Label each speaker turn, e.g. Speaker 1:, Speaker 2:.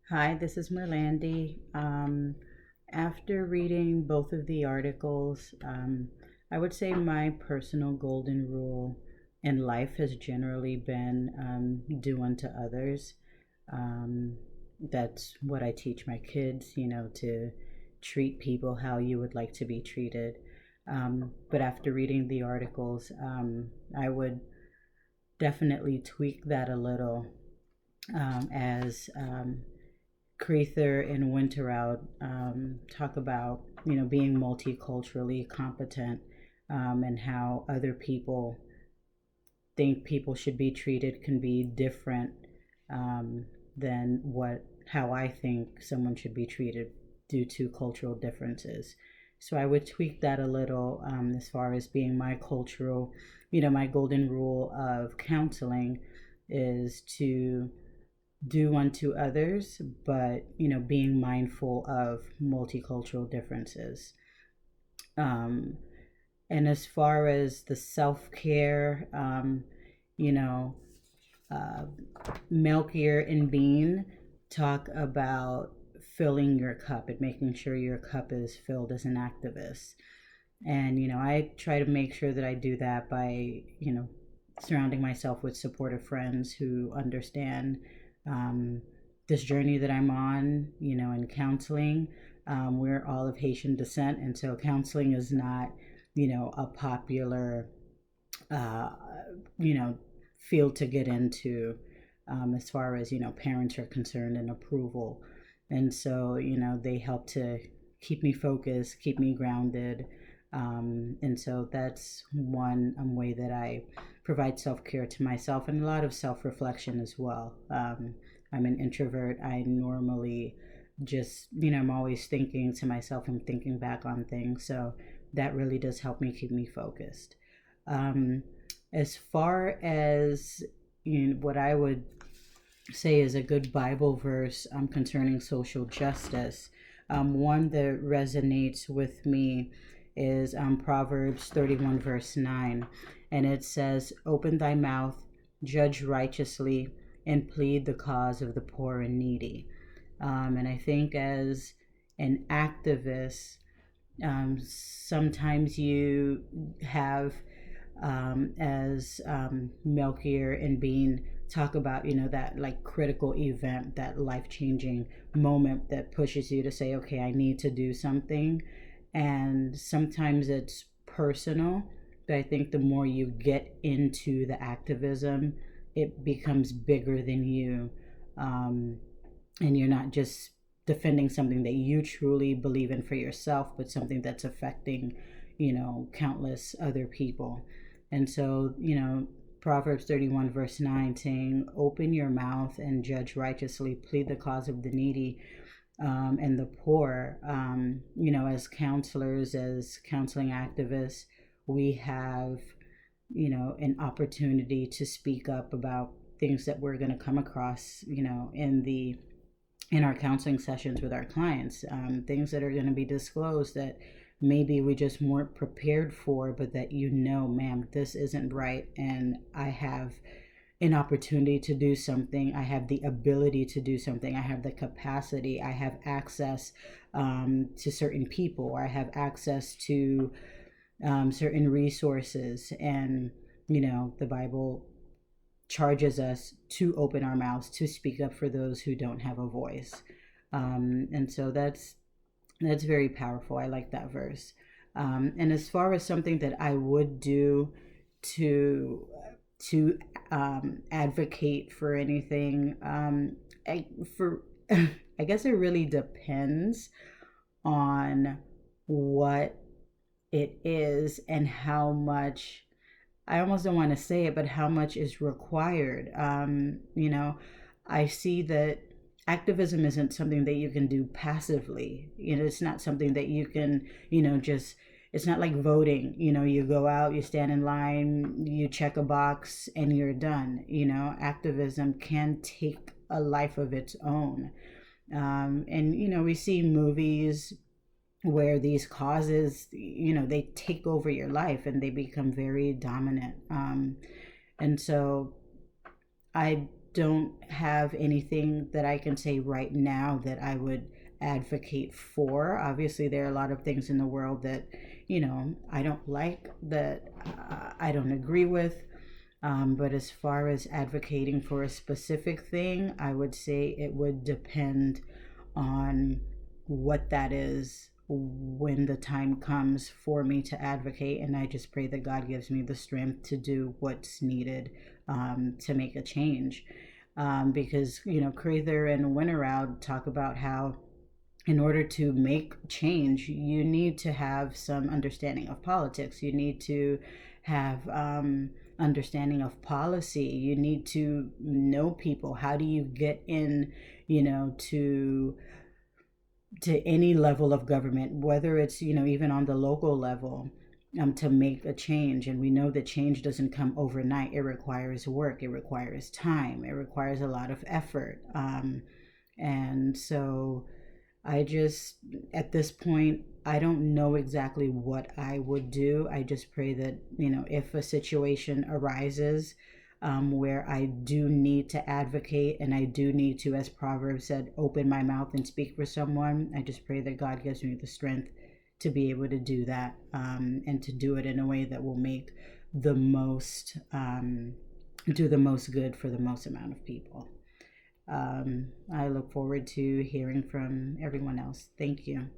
Speaker 1: Hi, this is Merlande. After reading both of the articles, I would say my personal golden rule in life has generally been do unto others. Um, that's what I teach my kids, to treat people how you would like to be treated. But after reading the articles, I would definitely tweak that a little as Creether and Winterout talk about, being multiculturally competent, and how other people think people should be treated can be different um, than how I think someone should be treated due to cultural differences. So I would tweak that a little as far as being my cultural, my golden rule of counseling is to do unto others, but being mindful of multicultural differences. Um, and as far as the self care, you know, uh, Melchior and Bean talk about filling your cup and making sure your cup is filled as an activist. And I try to make sure that I do that by surrounding myself with supportive friends who understand um, this journey that I'm on, in counseling. We're all of Haitian descent, and so counseling is not, a popular, uh, you know, field to get into as far as, parents are concerned and approval. And so, they help to keep me focused, keep me grounded. And so that's one way that I provide self care to myself and a lot of self reflection as well. I'm an introvert. I normally just, I'm always thinking to myself and thinking back on things. So that really does help me keep me focused. Um, as far as what I would say is a good Bible verse concerning social justice, one that resonates with me is Proverbs 31, verse 9. And it says, "Open thy mouth, judge righteously, and plead the cause of the poor and needy." And I think as an activist, sometimes you have, as Melchior and Bean talk about, that like critical event, that life changing moment that pushes you to say, okay, I need to do something. And sometimes it's personal, but I think the more you get into the activism, it becomes bigger than you. Um, and you're not just defending something that you truly believe in for yourself, but something that's affecting, countless other people. And so, Proverbs 31, verse 9, saying, "Open your mouth and judge righteously, plead the cause of the needy and the poor." As counselors, as counseling activists, we have, an opportunity to speak up about things that we're going to come across, in our counseling sessions with our clients, things that are going to be disclosed that maybe we just weren't prepared for, but that ma'am, this isn't right, and I have an opportunity to do something. I have the ability to do something. I have the capacity. I have access to certain people, or I have access to certain resources. And, the Bible charges us to open our mouths, to speak up for those who don't have a voice. And so that's very powerful. I like that verse. And as far as something that I would do to advocate for anything, for I guess it really depends on what it is and how much. I almost don't want to say it, but how much is required. I see that activism isn't something that you can do passively. It's not something that you can, just, it's not like voting. You go out, you stand in line, you check a box, and you're done. Activism can take a life of its own. And we see movies where these causes, they take over your life and they become very dominant. And so I don't have anything that I can say right now that I would advocate for. Obviously, there are a lot of things in the world that, I don't like, that I don't agree with. But as far as advocating for a specific thing, I would say it would depend on what that is when the time comes for me to advocate. And I just pray that God gives me the strength to do what's needed to make a change. Because, Crather and Winteroud talk about how in order to make change, you need to have some understanding of politics. You need to have understanding of policy. You need to know people. How do you get in, to any level of government, whether it's, even on the local level, to make a change. And we know that change doesn't come overnight. It requires work, it requires time, it requires a lot of effort. And so I just, at this point, I don't know exactly what I would do. I just pray that, if a situation arises where I do need to advocate and I do need to, as Proverbs said, open my mouth and speak for someone, I just pray that God gives me the strength to be able to do that, and to do it in a way that will make the most, do the most good for the most amount of people. I look forward to hearing from everyone else. Thank you.